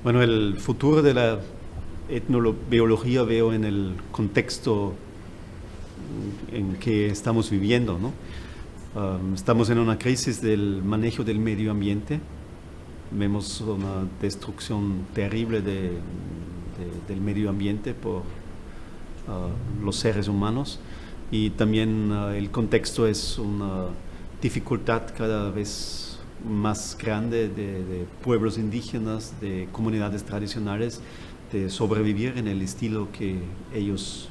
Bueno, el futuro de la etnobiología veo en el contexto en que estamos viviendo, ¿no? Estamos en una crisis del manejo del medio ambiente. Vemos una destrucción terrible del medio ambiente por los seres humanos, y también el contexto es una dificultad cada vez más grande de pueblos indígenas, de comunidades tradicionales, de sobrevivir en el estilo que ellos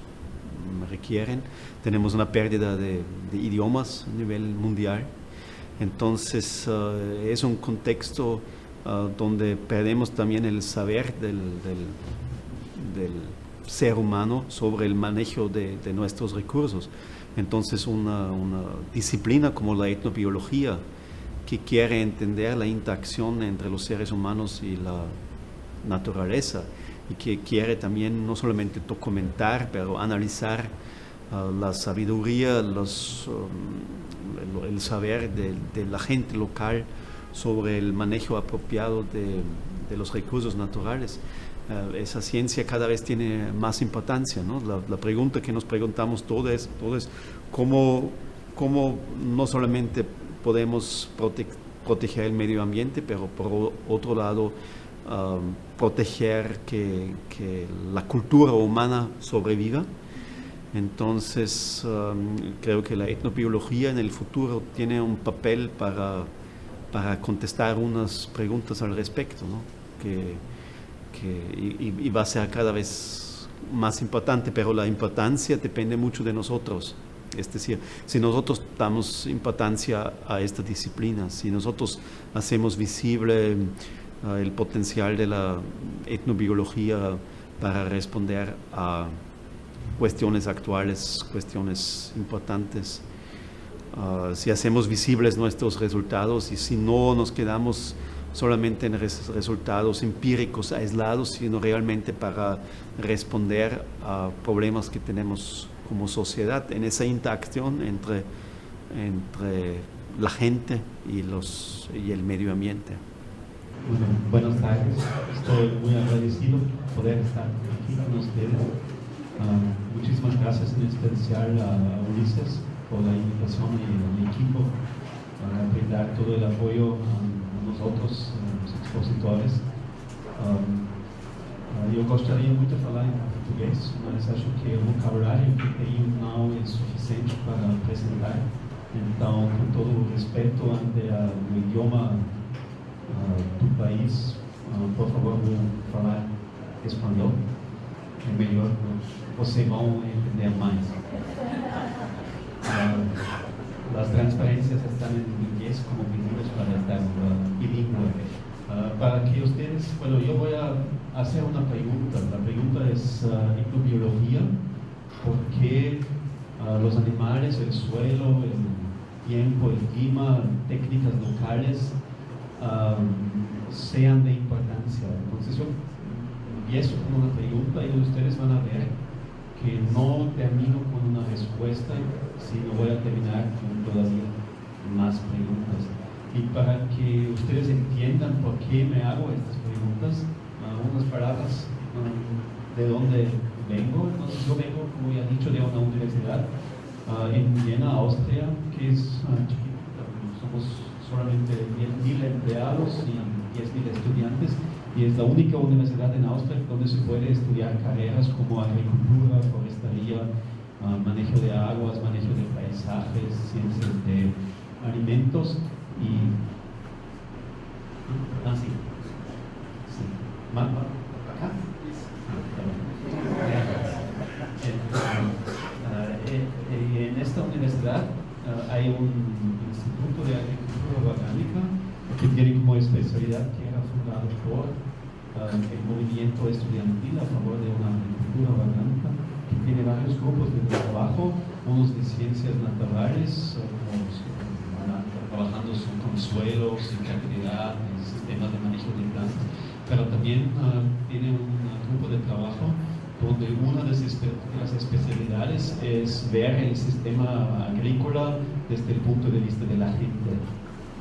requieren. Tenemos una pérdida de idiomas a nivel mundial. Entonces es un contexto donde perdemos también el saber del ser humano sobre el manejo de nuestros recursos. Entonces una disciplina como la etnobiología, que quiere entender la interacción entre los seres humanos y la naturaleza, y que quiere también no solamente documentar, pero analizar la sabiduría, el saber de la gente local sobre el manejo apropiado de los recursos naturales. Esa ciencia cada vez tiene más importancia, ¿no? La pregunta que nos preguntamos todos es cómo no solamente podemos proteger el medio ambiente, pero por otro lado proteger que la cultura humana sobreviva. Entonces creo que la etnobiología en el futuro tiene un papel para contestar unas preguntas al respecto, ¿no? Y va a ser cada vez más importante, pero la importancia depende mucho de nosotros. Es decir, si nosotros damos importancia a esta disciplina, si nosotros hacemos visible el potencial de la etnobiología para responder a cuestiones actuales, cuestiones importantes, si hacemos visibles nuestros resultados, y si no nos quedamos solamente en resultados empíricos aislados, sino realmente para responder a problemas que tenemos como sociedad, en esa interacción entre la gente y el medio ambiente. Bueno, buenas tardes, estoy muy agradecido por poder estar aquí con ustedes. Muchísimas gracias en especial a Ulises por la invitación y al equipo para brindar todo el apoyo a nosotros, los expositores. Eu gostaria muito de falar em português, mas acho que o vocabulário que tenho não é suficiente para apresentar. Então, com todo o respeito ante o idioma do país, por favor, vou falar espanhol. É melhor, vocês vão entender mais. Las transparencias están en inglés como videos para estar bilingüe. Para que ustedes, bueno, yo voy a hacer una pregunta. La pregunta es etnobiología, ¿por qué los animales, el suelo, el tiempo, el clima, técnicas locales sean de importancia? Entonces yo empiezo con una pregunta y ustedes van a ver que no termino con una respuesta, sino voy a terminar con todavía más preguntas. Y para que ustedes entiendan por qué me hago estas preguntas, unas palabras de dónde vengo. Entonces yo vengo, como ya he dicho, de una universidad en Viena, Austria, que es chiquita. Somos solamente 10.000 empleados y 10.000 estudiantes, y es la única universidad en Austria donde se puede estudiar carreras como agricultura, forestería, manejo de aguas, manejo de paisajes, ciencias de alimentos y... sí. ¿Acá? En esta universidad hay un instituto de agricultura orgánica que tiene como especialidad, que era fundado por el movimiento estudiantil a favor de una agricultura orgánica, que tiene varios grupos de trabajo, unos de ciencias naturales, trabajando con suelos, fertilidad, sistemas de manejo de plantas, pero también tiene un grupo de trabajo donde una de las especialidades es ver el sistema agrícola desde el punto de vista de la gente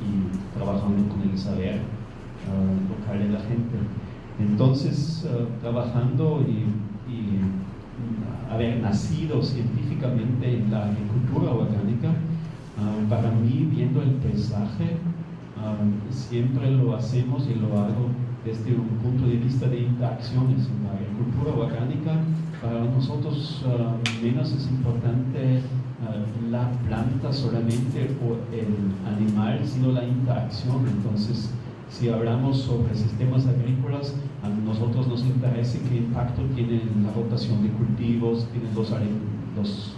y trabajando con el saber local de la gente. Entonces, trabajando y haber nacido científicamente en la agricultura orgánica, para mí, viendo el paisaje, siempre lo hacemos y lo hago desde un punto de vista de interacciones. En la agricultura orgánica, para nosotros menos es importante la planta solamente o el animal, sino la interacción. Entonces, si hablamos sobre sistemas agrícolas, a nosotros nos interesa qué impacto tiene la rotación de cultivos, tienen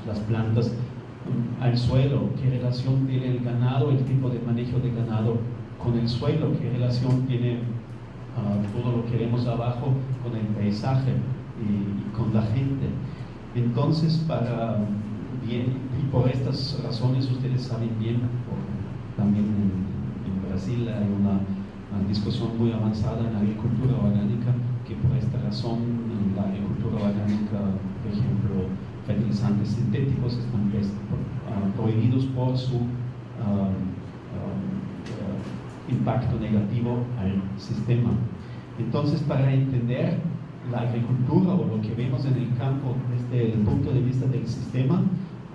las plantas al suelo, qué relación tiene el ganado, el tipo de manejo de ganado con el suelo, qué relación tiene todo lo que vemos abajo con el paisaje y con la gente. Entonces, y por estas razones, ustedes saben bien, también en Brasil hay una discusión muy avanzada en la agricultura orgánica, que por esta razón en la agricultura orgánica, por ejemplo, fertilizantes sintéticos están prohibidos por su impacto negativo al sistema. Entonces, para entender la agricultura o lo que vemos en el campo desde el punto de vista del sistema,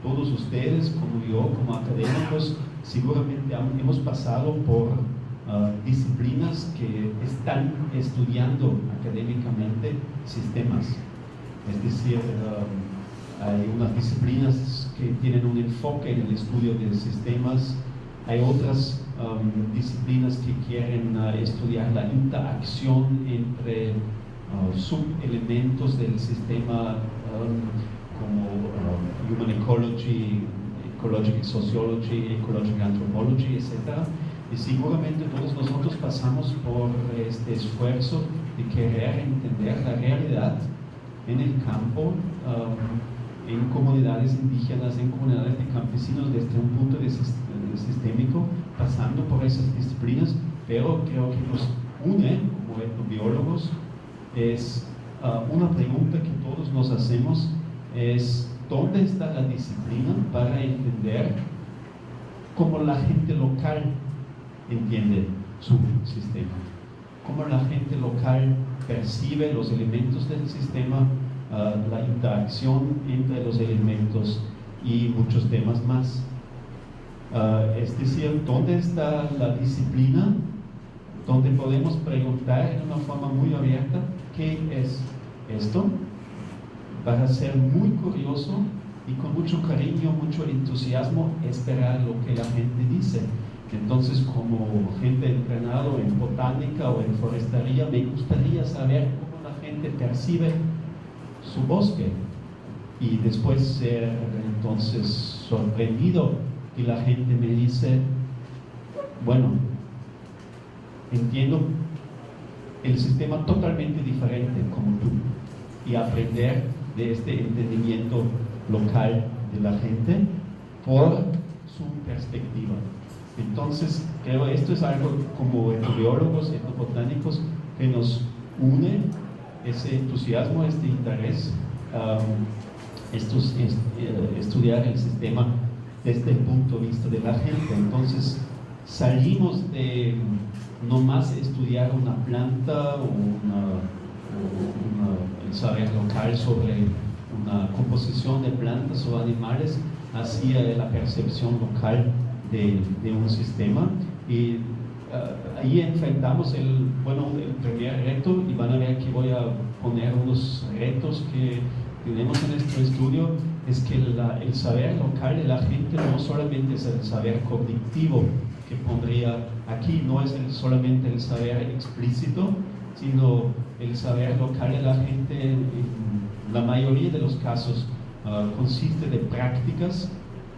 todos ustedes, como yo, como académicos, seguramente hemos pasado por disciplinas que están estudiando académicamente sistemas. Es decir, hay unas disciplinas que tienen un enfoque en el estudio de sistemas, hay otras disciplinas que quieren estudiar la interacción entre subelementos del sistema, como Human Ecology, Ecological Sociology, Ecological Anthropology, etc. Y seguramente todos nosotros pasamos por este esfuerzo de querer entender la realidad en el campo, en comunidades indígenas, en comunidades de campesinos, desde un punto de vista sistémico, pasando por esas disciplinas, pero creo que nos une como etnobiólogos es una pregunta que todos nos hacemos, es ¿dónde está la disciplina para entender cómo la gente local entiende su sistema? Cómo la gente local percibe los elementos del sistema, la interacción entre los elementos y muchos temas más. Es decir, ¿dónde está la disciplina donde podemos preguntar de una forma muy abierta qué es esto? Para ser muy curioso y con mucho cariño, mucho entusiasmo, esperar lo que la gente dice. Entonces, como gente entrenado en botánica o en forestería, me gustaría saber cómo la gente percibe su bosque y después ser entonces sorprendido y la gente me dice, bueno, entiendo el sistema totalmente diferente como tú, y aprender de este entendimiento local de la gente por su perspectiva. Entonces, creo que esto es algo como etnobiólogos, etnobotánicos, que nos une, ese entusiasmo, este interés, estudiar el sistema desde el punto de vista de la gente. Entonces, salimos de no más estudiar una planta o el saber local sobre una composición de plantas o animales hacia la percepción local de un sistema, y ahí enfrentamos el primer reto, y van a ver que voy a poner unos retos que tenemos en nuestro estudio. Es que el saber local de la gente no solamente es el saber cognitivo que pondría aquí, no es solamente el saber explícito, sino el saber local de la gente en la mayoría de los casos consiste de prácticas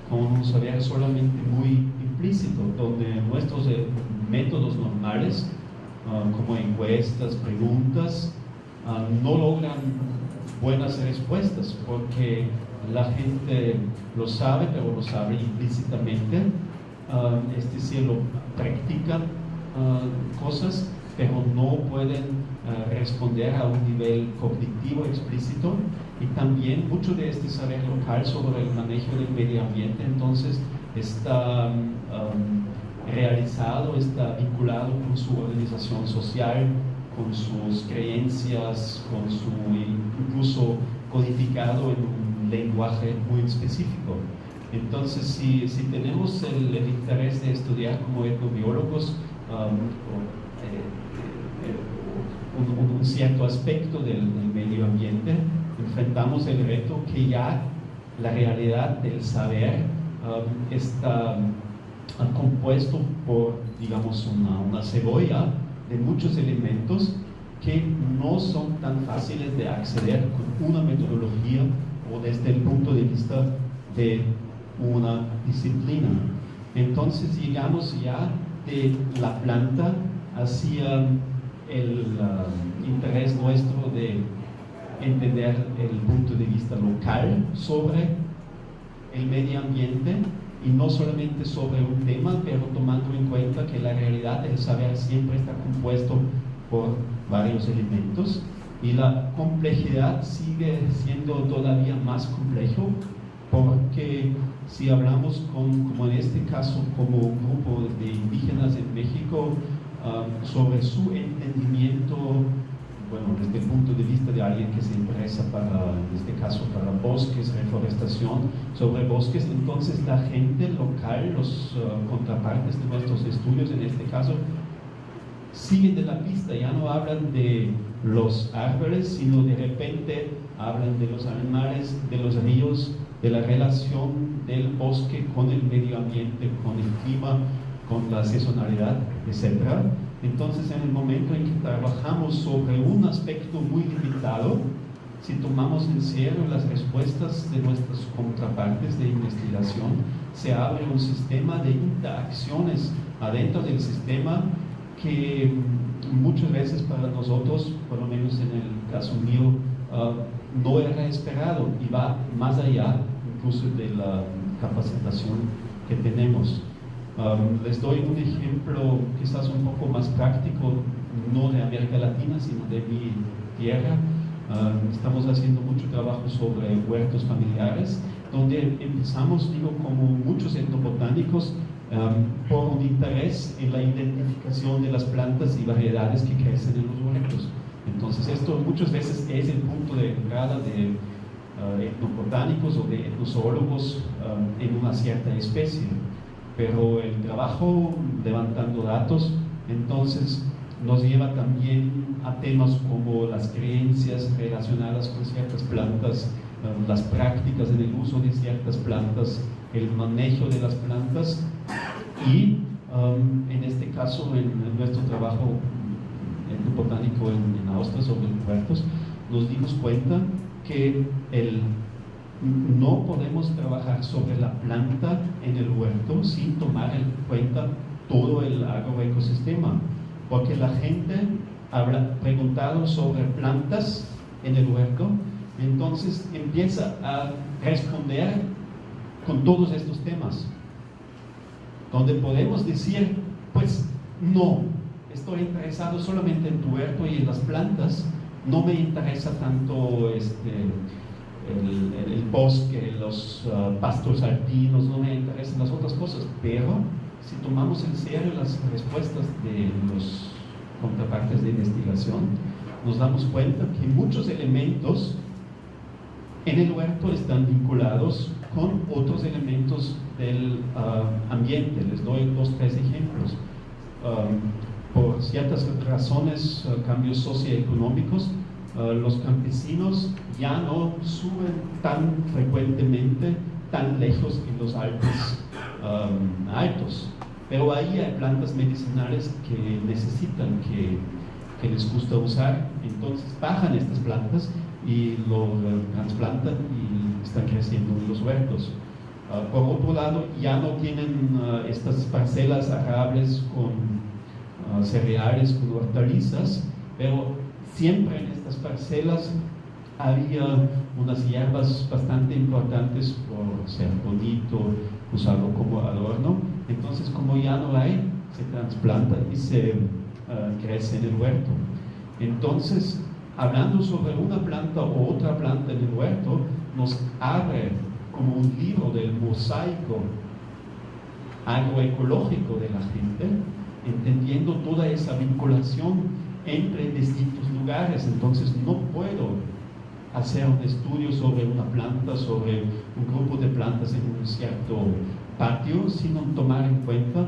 con un saber solamente muy implícito, donde nuestros métodos normales, como encuestas, preguntas, no logran buenas respuestas, porque la gente lo sabe, pero lo sabe implícitamente, es decir, lo practican cosas, pero no pueden responder a un nivel cognitivo explícito. Y también mucho de este saber local sobre el manejo del medio ambiente entonces está realizado, está vinculado con su organización social, con sus creencias, con su incluso codificado en un lenguaje muy específico. Entonces, si tenemos el interés de estudiar como etnobiólogos un cierto aspecto del medio ambiente, enfrentamos el reto que ya la realidad del saber está compuesto por, digamos, una cebolla de muchos elementos que no son tan fáciles de acceder con una metodología o desde el punto de vista de una disciplina. Entonces llegamos ya de la planta hacia el interés nuestro de entender el punto de vista local sobre el medio ambiente, y no solamente sobre un tema, pero tomando en cuenta que la realidad del saber siempre está compuesto por varios elementos, y la complejidad sigue siendo todavía más complejo, porque si hablamos como en este caso, como un grupo de indígenas en México, sobre su entendimiento, bueno, desde el punto de vista de alguien que se interesa para, en este caso, para bosques, reforestación, sobre bosques, entonces la gente local, los contrapartes de nuestros estudios en este caso, siguen de la pista, ya no hablan de los árboles, sino de repente hablan de los animales, de los ríos, de la relación del bosque con el medio ambiente, con el clima, con la sazonalidad, etc. Entonces, en el momento en que trabajamos sobre un aspecto muy limitado, si tomamos en serio las respuestas de nuestras contrapartes de investigación, se abre un sistema de interacciones adentro del sistema que muchas veces para nosotros, por lo menos en el caso mío, no era esperado y va más allá incluso de la capacitación que tenemos. Les doy un ejemplo quizás un poco más práctico, no de América Latina, sino de mi tierra. Estamos haciendo mucho trabajo sobre huertos familiares, donde empezamos, digo, como muchos etnobotánicos, por un interés en la identificación de las plantas y variedades que crecen en los huertos. Entonces esto muchas veces es el punto de entrada de etnobotánicos o de etnozoólogos en una cierta especie. Pero el trabajo levantando datos entonces nos lleva también a temas como las creencias relacionadas con ciertas plantas, las prácticas en el uso de ciertas plantas, el manejo de las plantas, y en este caso en nuestro trabajo etnobotánico en Austria sobre huertos, nos dimos cuenta que no podemos trabajar sobre la planta en el huerto sin tomar en cuenta todo el agroecosistema, porque la gente habrá preguntado sobre plantas en el huerto, entonces empieza a responder con todos estos temas, donde podemos decir, pues no, estoy interesado solamente en tu huerto y en las plantas, no me interesa tanto el bosque, los pastos alpinos, no me interesan las otras cosas. Pero si tomamos en serio las respuestas de los contrapartes de investigación, nos damos cuenta que muchos elementos en el huerto están vinculados con otros elementos del ambiente. Les doy 2 o 3 ejemplos. Por ciertas razones, cambios socioeconómicos, los campesinos ya no suben tan frecuentemente, tan lejos en los Alpes altos, pero ahí hay plantas medicinales que necesitan, que les gusta usar, entonces bajan estas plantas y lo trasplantan y están creciendo en los huertos. Por otro lado, ya no tienen estas parcelas arables con cereales, con hortalizas, pero siempre en estas parcelas había unas hierbas bastante importantes por ser bonito, usarlo como adorno. Entonces, como ya no hay, se trasplanta y se crece en el huerto. Entonces, hablando sobre una planta o otra planta en el huerto, nos abre como un libro del mosaico agroecológico de la gente, entendiendo toda esa vinculación entre distintos lugares. Entonces no puedo hacer un estudio sobre una planta, sobre un grupo de plantas en un cierto patio, sino tomar en cuenta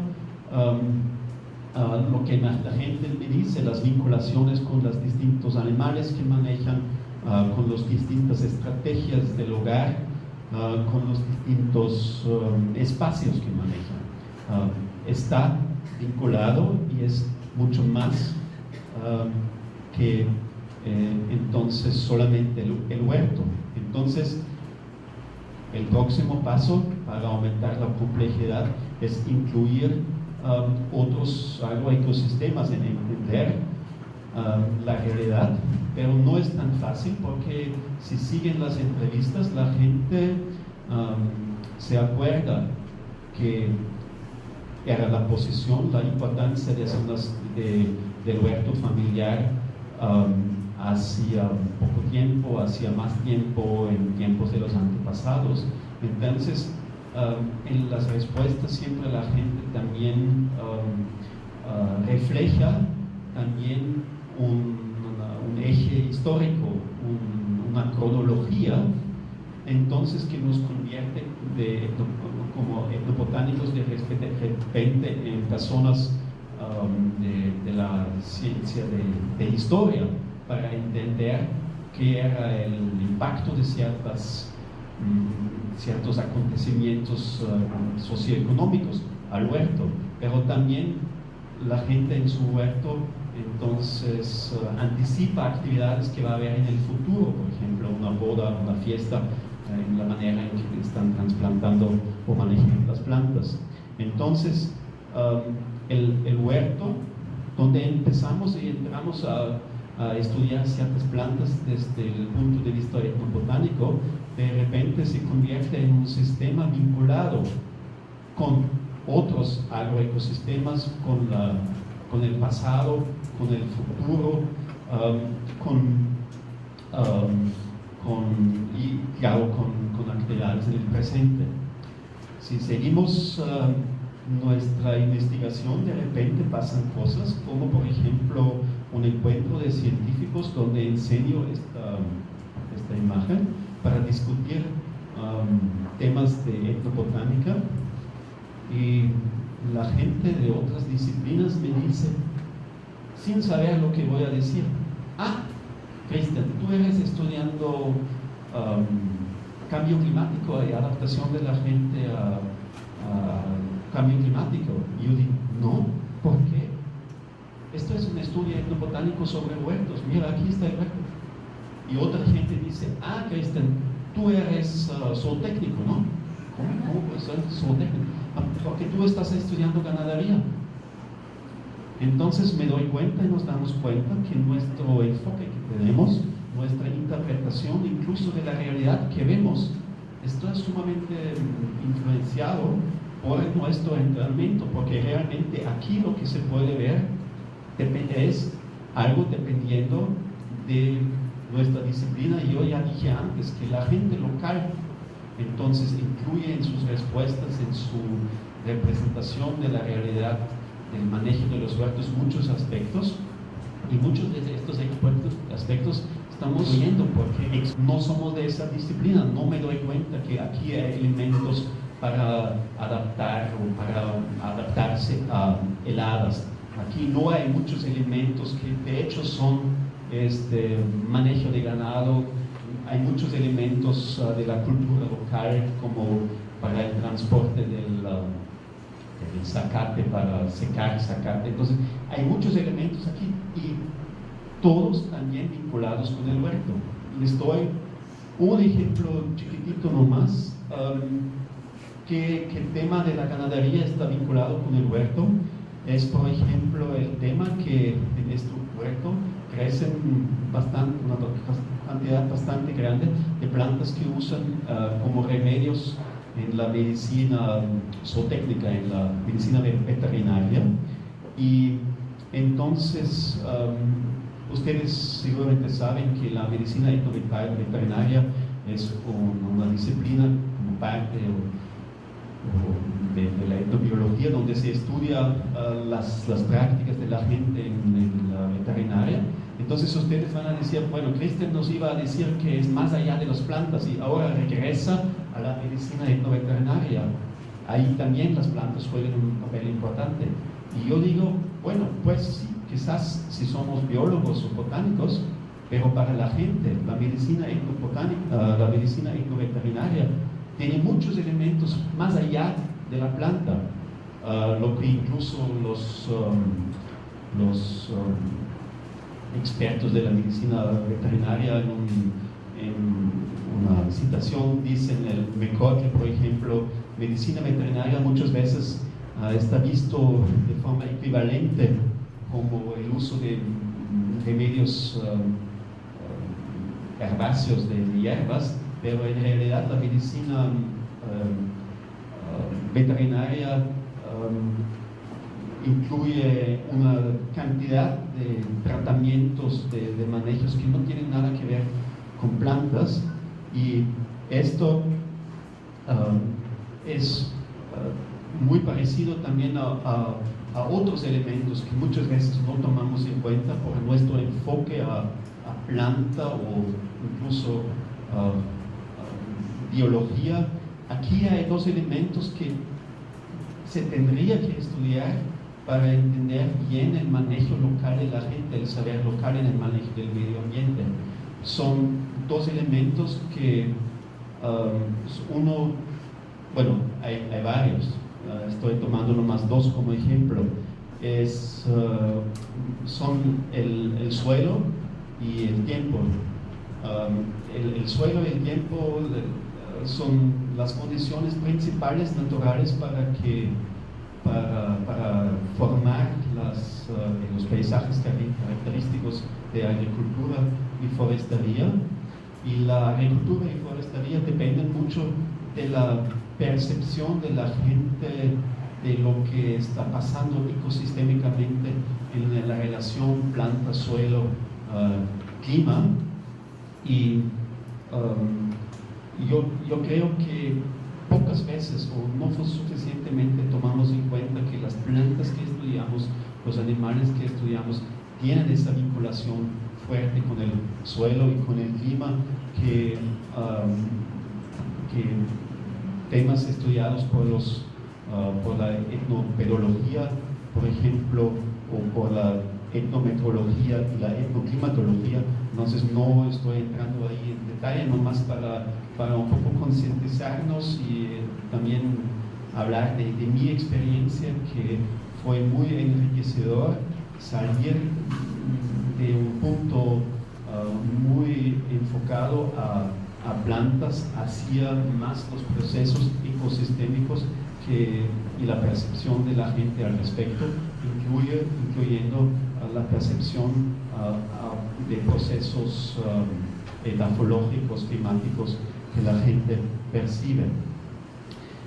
lo que la gente me dice, las vinculaciones con los distintos animales que manejan, con las distintas estrategias del hogar, con los distintos espacios que manejan. Está vinculado y es mucho más que entonces solamente el huerto. Entonces, el próximo paso para aumentar la complejidad es incluir otros agroecosistemas, en entender la realidad, pero no es tan fácil porque si siguen las entrevistas la gente se acuerda que era la posición, la importancia de zonas del huerto familiar hacía poco tiempo, hacía más tiempo, en tiempos de los antepasados. Entonces, en las respuestas siempre la gente también refleja también un eje histórico, una cronología, entonces que nos convierte como etnobotánicos de repente en personas de la ciencia de historia, para entender qué era el impacto de ciertos acontecimientos socioeconómicos al huerto, pero también la gente en su huerto entonces anticipa actividades que va a haber en el futuro, por ejemplo una boda, una fiesta, en la manera en que están trasplantando o manejan las plantas. Entonces el huerto, donde empezamos y entramos a estudiar ciertas plantas desde el punto de vista etnobotánico, de repente se convierte en un sistema vinculado con otros agroecosistemas, con el pasado, con el futuro, con actividades en el presente. Si seguimos nuestra investigación, de repente pasan cosas como, por ejemplo, un encuentro de científicos donde enseño esta imagen para discutir temas de etnobotánica, y la gente de otras disciplinas me dice, sin saber lo que voy a decir: ah, Cristian, tú eres estudiando cambio climático y adaptación de la gente a cambio climático. Y yo digo, no, ¿por qué? Esto es un estudio etnobotánico sobre huertos, mira, aquí está el huerto. Y otra gente dice, ah, Cristian, tú eres zootécnico, ¿no? ¿Cómo puedes ser zootécnico? Porque tú estás estudiando ganadería. Entonces me doy cuenta y nos damos cuenta que nuestro enfoque que tenemos, nuestra interpretación incluso de la realidad que vemos, está sumamente influenciado por nuestro entrenamiento, porque realmente aquí lo que se puede ver es algo dependiendo de nuestra disciplina. Y yo ya dije antes que la gente local entonces incluye en sus respuestas, en su representación de la realidad del manejo de los huertos, muchos aspectos, y muchos de estos aspectos estamos viendo porque no somos de esa disciplina. No me doy cuenta que aquí hay elementos para adaptar o para adaptarse a heladas. Aquí no hay muchos elementos que de hecho son manejo de ganado. Hay muchos elementos de la cultura local, como para el transporte del zacate, para secar zacate. Entonces hay muchos elementos aquí y todos también vinculados con el huerto. Les doy un ejemplo chiquitito nomás. Que el tema de la ganadería está vinculado con el huerto. Es, por ejemplo, el tema que en este huerto crecen una cantidad bastante grande de plantas que usan como remedios en la medicina zootécnica, en la medicina veterinaria. Y entonces ustedes seguramente saben que la medicina veterinaria es una disciplina como parte de la etnobiología, donde se estudia las prácticas de la gente en la veterinaria. Entonces ustedes van a decir, bueno, Christian nos iba a decir que es más allá de las plantas y ahora regresa a la medicina etnoveterinaria. Ahí también las plantas juegan un papel importante. Y yo digo, bueno, pues sí, quizás si somos biólogos o botánicos, pero para la gente, la medicina etnoveterinaria tiene muchos elementos más allá de la planta, lo que incluso los expertos de la medicina veterinaria en una citación dicen, el McCoy, por ejemplo, medicina veterinaria muchas veces está visto de forma equivalente como el uso de remedios herbáceos de hierbas, pero en realidad la medicina veterinaria incluye una cantidad de tratamientos, de manejos que no tienen nada que ver con plantas, y esto es muy parecido también a otros elementos que muchas veces no tomamos en cuenta por nuestro enfoque a planta o incluso biología. Aquí hay dos elementos que se tendría que estudiar para entender bien el manejo local de la gente, el saber local en el manejo del medio ambiente. Son dos elementos que hay varios, estoy tomando nomás dos como ejemplo. Son el suelo y el tiempo. El suelo y el tiempo son las condiciones principales naturales para formar los paisajes característicos de agricultura y forestería. Y la agricultura y forestería dependen mucho de la percepción de la gente de lo que está pasando ecosistémicamente en la relación planta, suelo, clima. Y yo creo que pocas veces o no suficientemente tomamos en cuenta que las plantas que estudiamos, los animales que estudiamos, tienen esa vinculación fuerte con el suelo y con el clima, que temas estudiados por la etnopedología, por ejemplo, o por la etnometeorología y la etnoclimatología. Entonces no estoy entrando ahí en detalle, nomás para un poco concientizarnos y también hablar de mi experiencia, que fue muy enriquecedor salir de un punto muy enfocado a plantas hacia más los procesos ecosistémicos y la percepción de la gente al respecto, incluyendo la percepción de procesos edafológicos, climáticos que la gente percibe.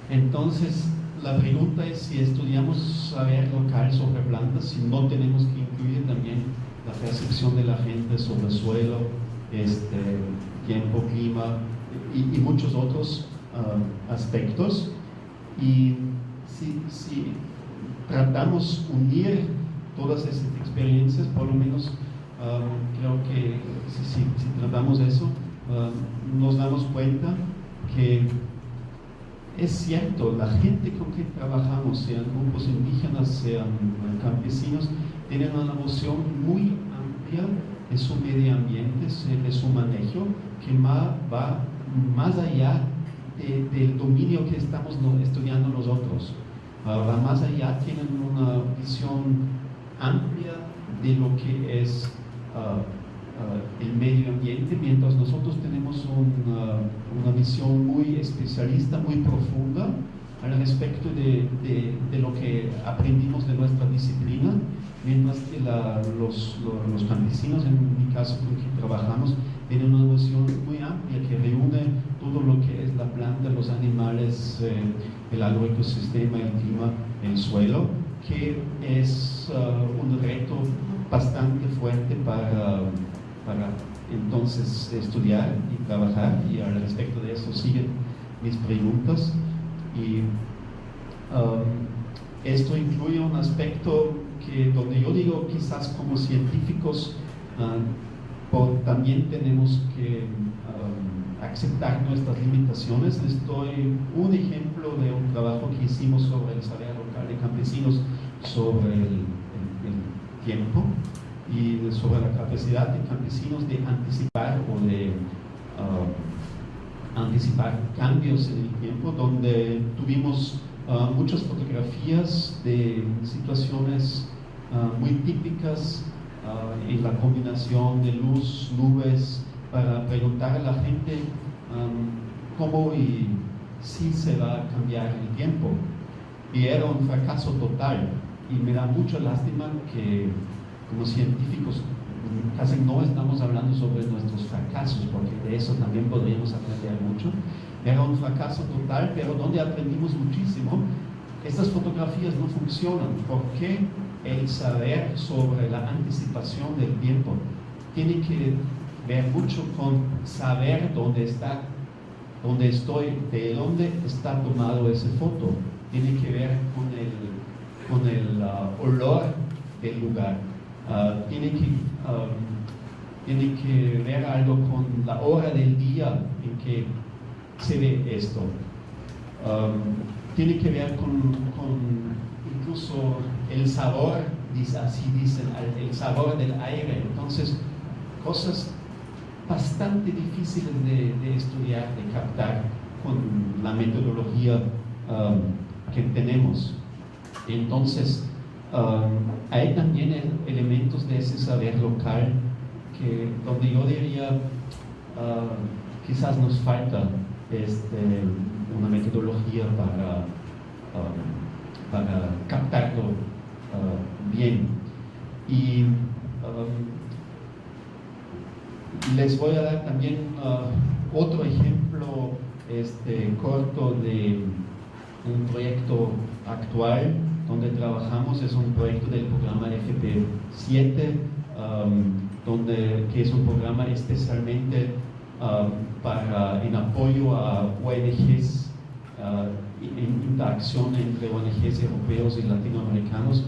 Entonces, la pregunta es si estudiamos saber local sobre plantas, si no tenemos que incluir también la percepción de la gente sobre suelo, tiempo, clima y muchos otros aspectos. Y si tratamos unir todas esas experiencias, por lo menos creo que si tratamos eso, nos damos cuenta que es cierto, la gente con quien trabajamos, sean grupos indígenas, sean campesinos, tienen una noción muy amplia de su medio ambiente, de su manejo, que va más allá del dominio que estamos estudiando nosotros. Va más allá, tienen una visión amplia de lo que es el medio ambiente, mientras nosotros tenemos una visión muy especialista, muy profunda al respecto de lo que aprendimos de nuestra disciplina, mientras que los campesinos, en mi caso con quien trabajamos, tienen una visión muy amplia que reúne todo lo que es la planta, los animales, el agroecosistema, el clima, el suelo, que es un reto bastante fuerte para entonces estudiar y trabajar, y al respecto de eso siguen mis preguntas. Y Esto incluye un aspecto donde yo digo, quizás como científicos también tenemos que aceptar nuestras limitaciones. Les doy un ejemplo de un trabajo que hicimos sobre el saber local de campesinos, sobre el tiempo y sobre la capacidad de campesinos de anticipar o de anticipar cambios en el tiempo, donde tuvimos muchas fotografías de situaciones muy típicas en la combinación de luz, nubes, para preguntar a la gente cómo y si se va a cambiar el tiempo. Y era un fracaso total, y me da mucha lástima que como científicos casi no estamos hablando sobre nuestros fracasos, porque de eso también podríamos aprender mucho. Era un fracaso total, pero donde aprendimos muchísimo. Estas fotografías no funcionan porque el saber sobre la anticipación del tiempo tiene que ver mucho con saber dónde estoy, de dónde está tomado esa foto. Tiene que ver con el olor del lugar. Tiene que ver algo con la hora del día en que se ve esto. Tiene que ver con incluso el sabor, así dicen, el sabor del aire. Entonces, cosas bastante difíciles de estudiar, de captar con la metodología que tenemos. Entonces, hay también elementos de ese saber local donde yo diría quizás nos falta una metodología para captarlo bien. Y les voy a dar también otro ejemplo corto de un proyecto actual donde trabajamos. Es un proyecto del programa FP7, que es un programa especialmente en apoyo a ONGs, en interacción entre ONGs europeos y latinoamericanos,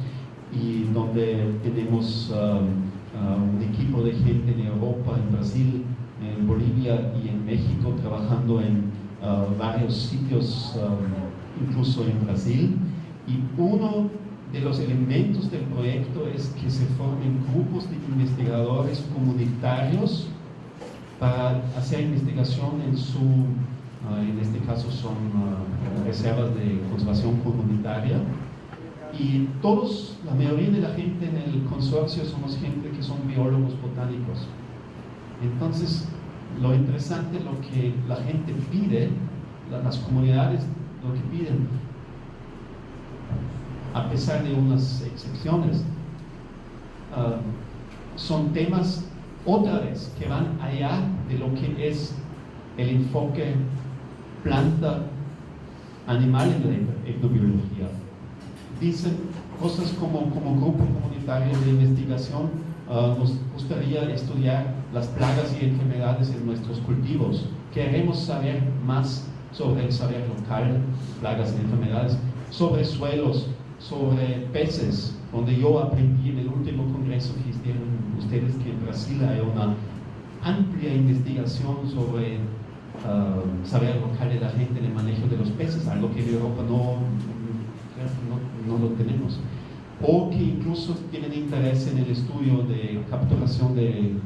y donde tenemos un equipo de gente en Europa, en Brasil, en Bolivia y en México, trabajando en varios sitios, incluso en Brasil. Y uno de los elementos del proyecto es que se formen grupos de investigadores comunitarios para hacer investigación en este caso son reservas de conservación comunitaria. Y la mayoría de la gente en el consorcio somos gente que son biólogos botánicos. Entonces, lo interesante, lo que la gente pide, las comunidades lo que piden, a pesar de unas excepciones, son temas otra vez que van allá de lo que es el enfoque planta-animal en la etnobiología. Dicen cosas como grupo comunitario de investigación, nos gustaría estudiar las plagas y enfermedades en nuestros cultivos. Queremos saber más sobre el saber local, plagas y enfermedades, sobre suelos, sobre peces, donde yo aprendí en el último congreso que hicieron ustedes que en Brasil hay una amplia investigación sobre saber local de la gente en el manejo de los peces, algo que en Europa no lo tenemos. O que incluso tienen interés en el estudio de capturación de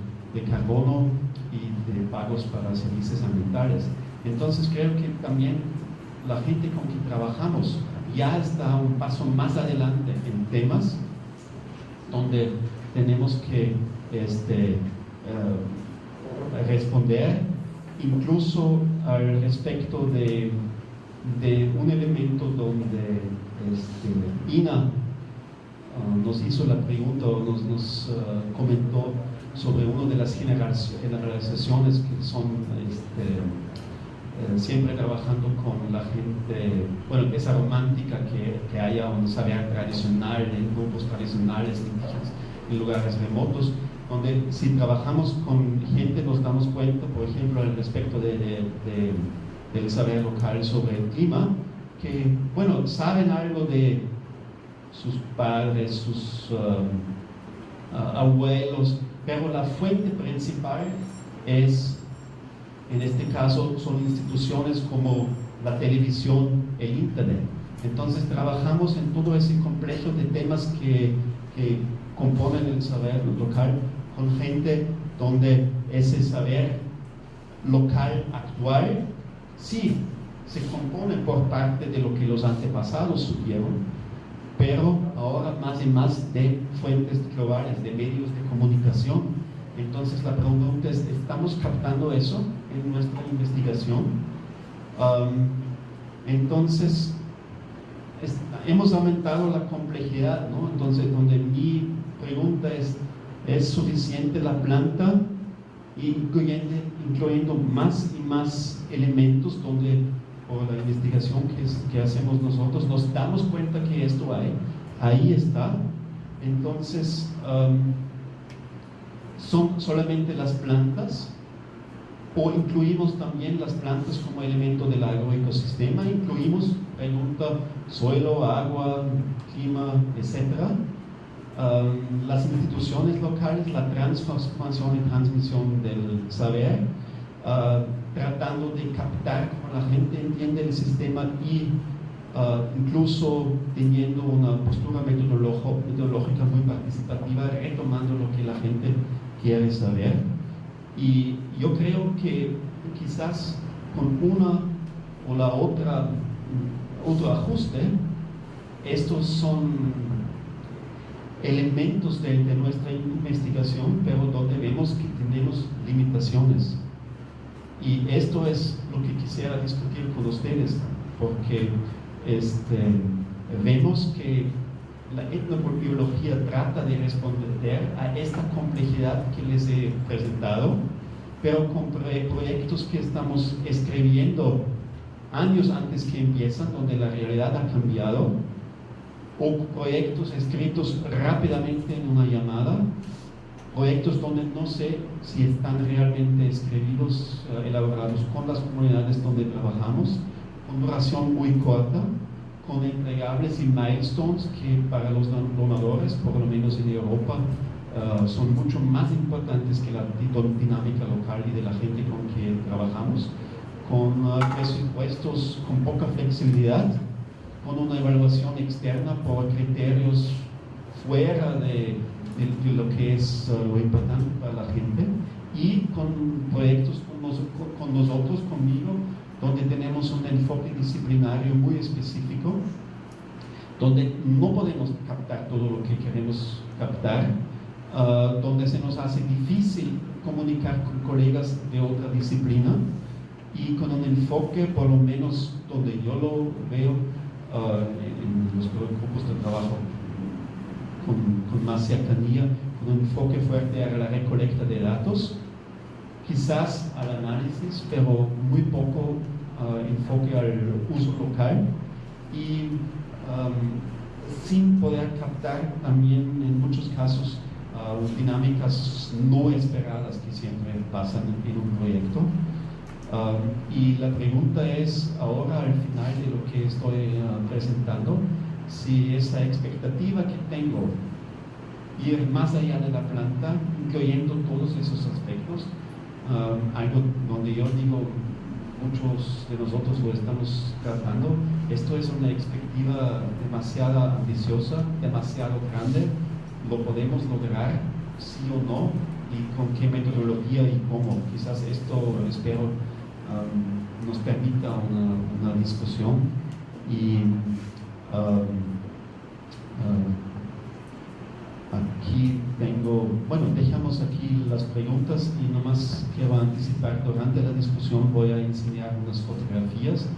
carbono y de pagos para servicios ambientales. Entonces creo que también la gente con quien trabajamos ya está un paso más adelante en temas donde tenemos que responder incluso al respecto de un elemento donde Ina nos hizo la pregunta o nos comentó sobre una de las generalizaciones que son siempre trabajando con la gente, bueno, esa romántica que haya un saber tradicional en grupos tradicionales indígenas en lugares remotos, donde si trabajamos con gente nos damos cuenta, por ejemplo, al respecto del saber local sobre el clima, que, bueno, saben algo de sus padres, sus abuelos, pero la fuente principal es, en este caso, son instituciones como la televisión, el internet. Entonces trabajamos en todo ese complejo de temas que componen el saber local, con gente donde ese saber local actual sí se compone por parte de lo que los antepasados supieron, pero ahora más y más de fuentes globales, de medios de comunicación. Entonces la pregunta es, ¿estamos captando eso en nuestra investigación? Entonces hemos aumentado la complejidad, ¿no? Entonces, donde mi pregunta ¿es suficiente la planta? Incluyendo más y más elementos donde, por la investigación que hacemos nosotros, nos damos cuenta que esto ahí está. Entonces, ¿son solamente las plantas? ¿O incluimos también las plantas como elemento del agroecosistema? ¿Incluimos, pregunta, suelo, agua, clima, etcétera? Las instituciones locales, la transformación y transmisión del saber, tratando de captar cómo la gente entiende el sistema y incluso teniendo una postura metodológica muy participativa, retomando lo que la gente quiere saber. Y yo creo que quizás con una o la otro ajuste, estos son elementos de nuestra investigación, pero donde vemos que tenemos limitaciones. Y esto es lo que quisiera discutir con ustedes, porque vemos que la etnobiología trata de responder a esta complejidad que les he presentado, pero con proyectos que estamos escribiendo años antes que empiezan, donde la realidad ha cambiado, o proyectos escritos rápidamente en una llamada, proyectos donde no sé si están realmente escritos, elaborados con las comunidades donde trabajamos, con duración muy corta, con entregables y milestones que para los donadores, por lo menos en Europa, son mucho más importantes que la dinámica local y de la gente con quien trabajamos, con presupuestos con poca flexibilidad, con una evaluación externa por criterios fuera de lo que es lo importante para la gente, y con proyectos con nosotros, conmigo, donde tenemos un enfoque disciplinario muy específico, donde no podemos captar todo lo que queremos captar, donde se nos hace difícil comunicar con colegas de otra disciplina, y con un enfoque, por lo menos donde yo lo veo, en los grupos de trabajo con más cercanía, con un enfoque fuerte a la recolecta de datos, quizás al análisis, pero muy poco enfoque al uso local, y sin poder captar también en muchos casos dinámicas no esperadas que siempre pasan en un proyecto. Y la pregunta es ahora, al final de lo que estoy presentando, si esa expectativa que tengo, ir más allá de la planta, incluyendo todos esos aspectos, algo donde yo digo, muchos de nosotros lo estamos tratando, esto es una expectativa demasiado ambiciosa, demasiado grande, lo podemos lograr, sí o no, y con qué metodología y cómo. Quizás esto, espero, nos permita una discusión. Y aquí tengo, bueno, dejamos aquí las preguntas, y nomás quiero anticipar, durante la discusión voy a enseñar unas fotografías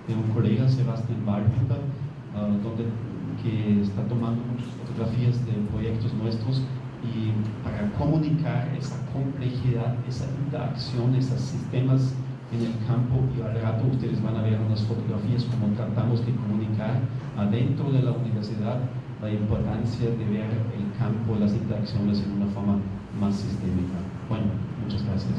de un colega, Sebastián Walhütter, que está tomando muchas fotografías de proyectos nuestros, y para comunicar esa complejidad, esa interacción, esos sistemas en el campo. Y al rato ustedes van a ver unas fotografías como tratamos de comunicar adentro de la universidad la importancia de ver el campo, las interacciones en una forma más sistémica. Bueno, muchas gracias.